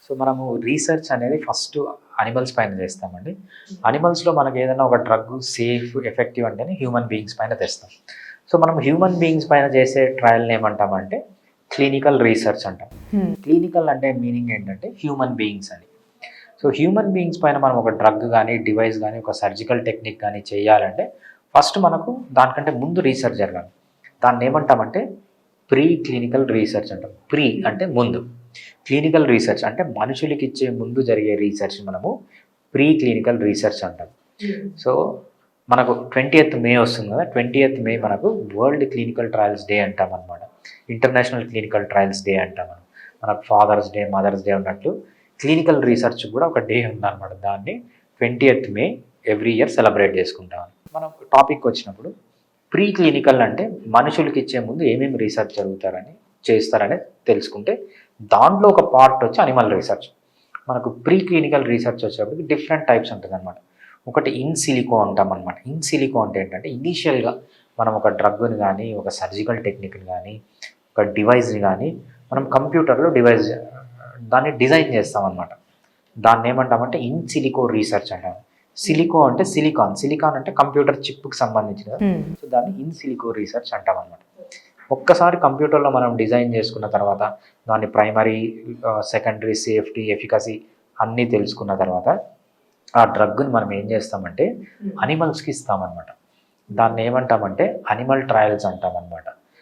So మనము research అనేది first animals పైన చేస్తామండి. అనిమల్స్‌లో మనకి ఏదైనా ఒక డ్రగ్ సేఫ్, ఎఫెక్టివ్ అంటేనే హ్యూమన్ బీయింగ్స్ పైన తెస్తాం. సో మనం హ్యూమన్ బీయింగ్స్ పైన చేసే ట్రయల్‌ని ఏమంటామంటే క్లినికల్ రీసెర్చ్ అంటాం. క్లినికల్ అంటే మీనింగ్ ఏంటంటే హ్యూమన్ బీయింగ్స్ అని. సో హ్యూమన్ బీయింగ్స్ పైన మనం ఒక డ్రగ్ గానీ, డివైస్ గానీ, ఒక సర్జికల్ టెక్నిక్ గానీ చేయాలంటే ఫస్ట్ మనకు దానికంటే ముందు రీసెర్చ్ జరగాలి. దాన్నేమంటామంటే ప్రీ క్లినికల్ రీసెర్చ్ అంటాం. ప్రీ అంటే ముందు. క్లినికల్ రీసెర్చ్ అంటే మనుషులకిచ్చే ముందు జరిగే రీసెర్చ్ మనము ప్రీ క్లినికల్ రీసెర్చ్ అంటాం. సో మనకు 20th మే వస్తుంది కదా! 20th మే మనకు వరల్డ్ క్లినికల్ ట్రయల్స్ డే అంటామనమాట. ఇంటర్నేషనల్ క్లినికల్ ట్రయల్స్ డే అంటాం మనం. మనకు ఫాదర్స్ డే, మదర్స్ డే ఉన్నట్టు క్లినికల్ రీసెర్చ్ కూడా ఒక డే ఉందనమాట. దాన్ని 20th మే ఎవ్రీ ఇయర్ సెలబ్రేట్ చేసుకుంటాం. మనం టాపిక్ వచ్చినప్పుడు ప్రీ క్లినికల్ అంటే మనుషులకి ఇచ్చే ముందు ఏమేమి రీసెర్చ్ చేస్తారని తెలుసుకుంటే దాంట్లో ఒక పార్ట్ వచ్చి అనిమల్ రీసెర్చ్. మనకు ప్రీ క్లినికల్ రీసెర్చ్ వచ్చేటప్పటికి డిఫరెంట్ టైప్స్ ఉంటుందన్నమాట. ఒకటి ఇన్ సిలికో అంటాం అనమాట. ఇన్ సిలికో అంటే ఏంటంటే ఇనీషియల్గా మనం ఒక డ్రగ్ని కానీ, ఒక సర్జికల్ టెక్నిక్ని కానీ, ఒక డివైస్ని కానీ మనం కంప్యూటర్లో దాన్ని డిజైన్ చేస్తామన్నమాట. దాన్ని ఏమంటామంటే ఇన్ సిలికో రీసెర్చ్ అంటాం. సిలికో అంటే సిలికాన్, సిలికాన్ అంటే కంప్యూటర్ చిప్కి సంబంధించినది. సో దాన్ని ఇన్ సిలికో రీసెర్చ్ అంటాం అనమాట. ఒక్కసారి కంప్యూటర్లో మనం డిజైన్ చేసుకున్న తర్వాత దాని ప్రైమరీ, సెకండరీ, సేఫ్టీ, ఎఫికసీ అన్నీ తెలుసుకున్న తర్వాత ఆ డ్రగ్ని మనం ఏం చేస్తామంటే అనిమల్స్కి ఇస్తామన్నమాట. దాన్ని ఏమంటామంటే అనిమల్ ట్రయల్స్ అంటామన్నమాట.